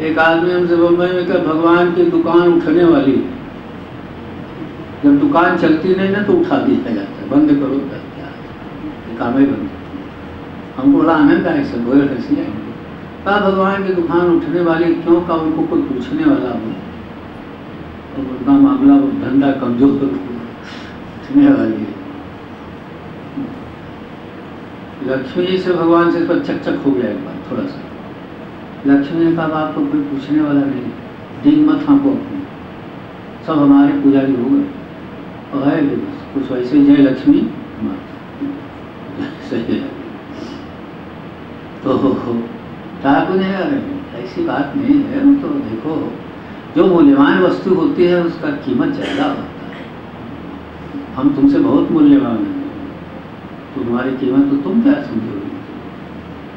एक आदमी हमसे बम्बई में कहा भगवान की दुकान उठने वाली है, जब दुकान चलती नहीं ना तो उठा दिया जाता है, बंद करो क्या काम ही बंद। हमको बड़ा आनंद आया, सब बोल हंसी आई। कहा भगवान की दुकान उठने वाली क्यों? का उनको कोई पूछने वाला हो तो उनका मामला धंधा कमजोर उठने वाली है। लक्ष्मी जी से भगवान से चकचक हो गया एक बार थोड़ा सा। लक्ष्मी ने कहा आपको कोई पूछने वाला नहीं, दिन मत हमको अपने, सब हमारे पुजारी हो गए और है कुछ वैसे जय लक्ष्मी सही है। तो ठाकुर ने ऐसी बात नहीं है, तो देखो जो मूल्यवान वस्तु होती है उसका कीमत ज़्यादा होता है। हम तुमसे बहुत मूल्यवान हैं, तो तुम्हारी कीमत तो तुम क्या समझोगे?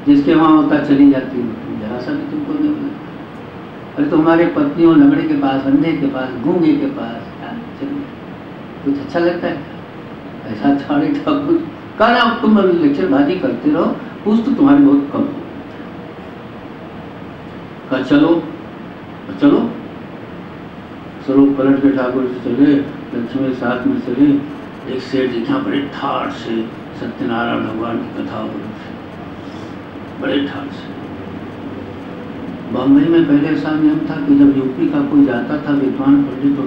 जिसके वहाँ होता चली जाती हो, जरा सा भी तुमको नहीं मिलता। अरे तुम्हारे पत्नी हो लंगड़े के पास, अंधे के पास, गूंगे के पास, चलिए कुछ अच्छा लगता है? ऐसा छाड़े ठाकुर कहना तुम लेक्चर बाजी करते रहो, पूछ तो तुम्हारी बहुत कम हो। कहा चलो चलो स्वरूप पलट के ठाकुर से चले, लक्ष्मी के साथ में चले। एक सेठ जी यहाँ बड़े ठाठ से सत्यनारायण भगवान की कथा हो रही थी, बड़े ठाठ से। बम्बई में पहले ऐसा नियम था कि जब यूपी का कोई जाता था विद्वान पंडित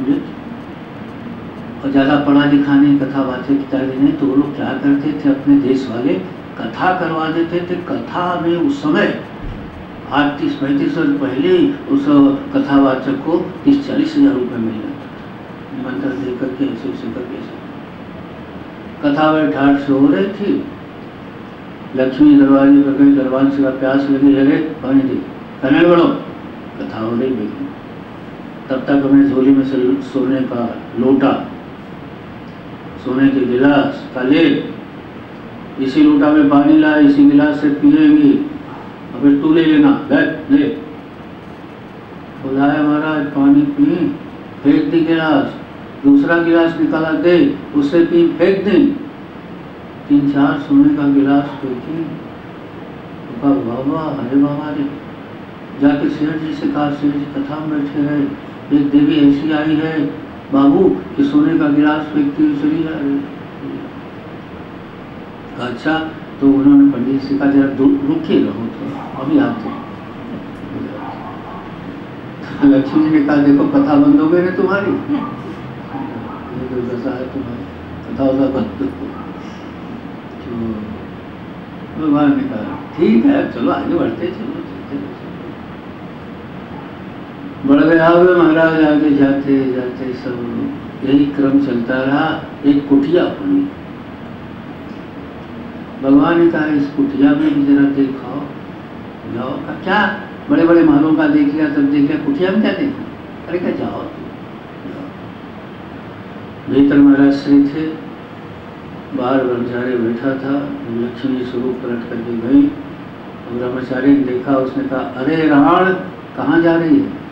और ज़्यादा पढ़ा लिखा नहीं, कथा बातें इत्यादि नहीं, तो वो लोग क्या करते थे, अपने देश वाले कथा करवा देते थे। कथा में उस समय 30-35 वर्ष पहले उस कथावाचक को 30-40 हज़ार रुपये मिल जाता था, निमंत्रण दे करके ऐसे करके। कथा में ठाठ से हो रही थी, लक्ष्मी दरवाजे पर गई, दरबान से प्यास लगी, अरे पानी दे, कन्नड़ बढ़ो, कथा हो रही बेटी। तब तक हमें झोली में से सोने का लोटा, सोने के गिलास काले, इसी लोटा में पानी ला, इसी गिलास से पिएंगी, और फिर तू ले लेना, ले बुलाया महाराज, पानी पी, फेंक दी गिलास, दूसरा गिलास निकाला दे, उससे पी, फेंक दी, 3-4 सोने का गिलास फेंकी। तो बाबा अरे बाबा रे, जाके सेठ जी से कहा, सेठ जी कथा में बैठे हैं, एक देवी ऐसी आई है बाबू कि सोने का गिलास फेंकती हुई चली जा रही। अच्छा, तो उन्होंने पंडित से कहा जरा रुके रहो, तो अभी आते। लक्ष्मी ने कहा देखो कथा बंद हो गई ना तुम्हारी, तो दशा है तुम्हारी, कथा वथा बंद हो। तो भगवान ने कहा ठीक है चलो आगे बढ़ते, चलो बढ़ गया हुए महाराज, आगे जाते जाते सब यही क्रम चलता रहा। एक कुटिया बनी, भगवान ने कहा इस कुटिया में भी जरा देखो जाओ। का क्या बड़े बड़े महलों का देख लिया, तब देख लिया, कुटिया में क्या देखा? अरे क्या जाओ। भीतर महाराज श्री थे, बाहर ब्रह्मचारी बैठा था। लक्ष्मी स्वरूप पलट करके गई और ब्रह्मचारी ने देखा, उसने कहा अरे राण कहाँ जा रही है?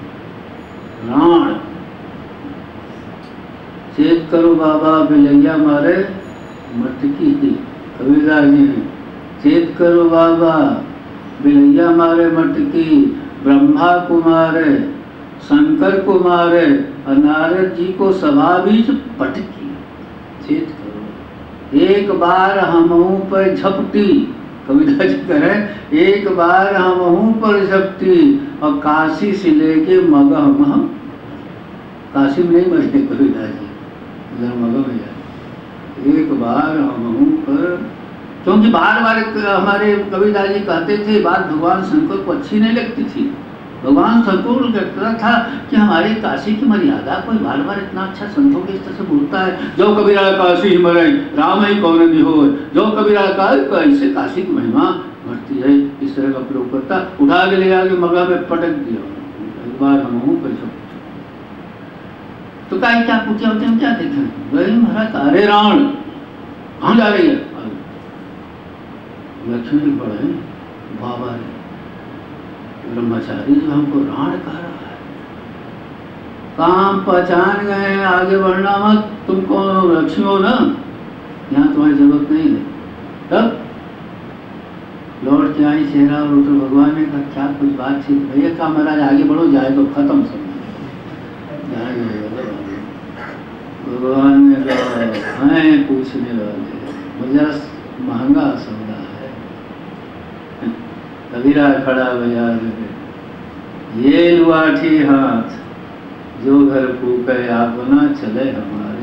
राण चेत करो बाबा बिलैया मारे मटकी थी। कबीरदास जी ने चेत करो बाबा बिलैया मारे मटकी, ब्रह्मा को मारे शंकर को मारे और नारद जी को सभा बीच पटकी। चेत करो एक बार हमहू पर झपटी, कविता जी करें एक बार हमहू पर झपटी और काशी से लेके मगह हम, काशी में नहीं मरे कविता जी, मगह में जाए एक बार हमहू पर, क्योंकि बार बार हमारे कबीरदास जी कहते थे बात भगवान शंकर को अच्छी नहीं लगती थी। भगवान शंकर को लगता था कि हमारे काशी की मर्यादा कोई बार बार इतना अच्छा संतों के इस तरह से बोलता है, जो कबीरा काशी ही मरे राम ही कौन भी हो, जो कबीरा का इससे काशी की महिमा बढ़ती है, इस तरह का प्रयोग करता। उठा के ले जाके मगा में पटक दिया, एक बार हमहू पर झपटी। तो क्या पूछा होते हैं, क्या देखें? गई महाराज अरे रावण कहाँ जा रही है? लक्ष्मी पढ़े बाबा रे, ब्रह्मचारी जो हमको राण कह रहा है, काम पहचान गए, आगे बढ़ना मत, तुमको लक्ष्मी हो ना, यहाँ तुम्हारी जरूरत नहीं है। तब लौट के आई चेहरा और तो भगवान ने कहा क्या कुछ बातचीत? भैया कहा महाराज आगे बढ़ो, जाए तो खत्म सब। भगवान ने कहा हैं पूछने वाले, मुझे महंगा सौदा है। कबीरा खड़ा बाजार में, ये लुआठी हाथ जो घर फूके आप ना चले हमारा।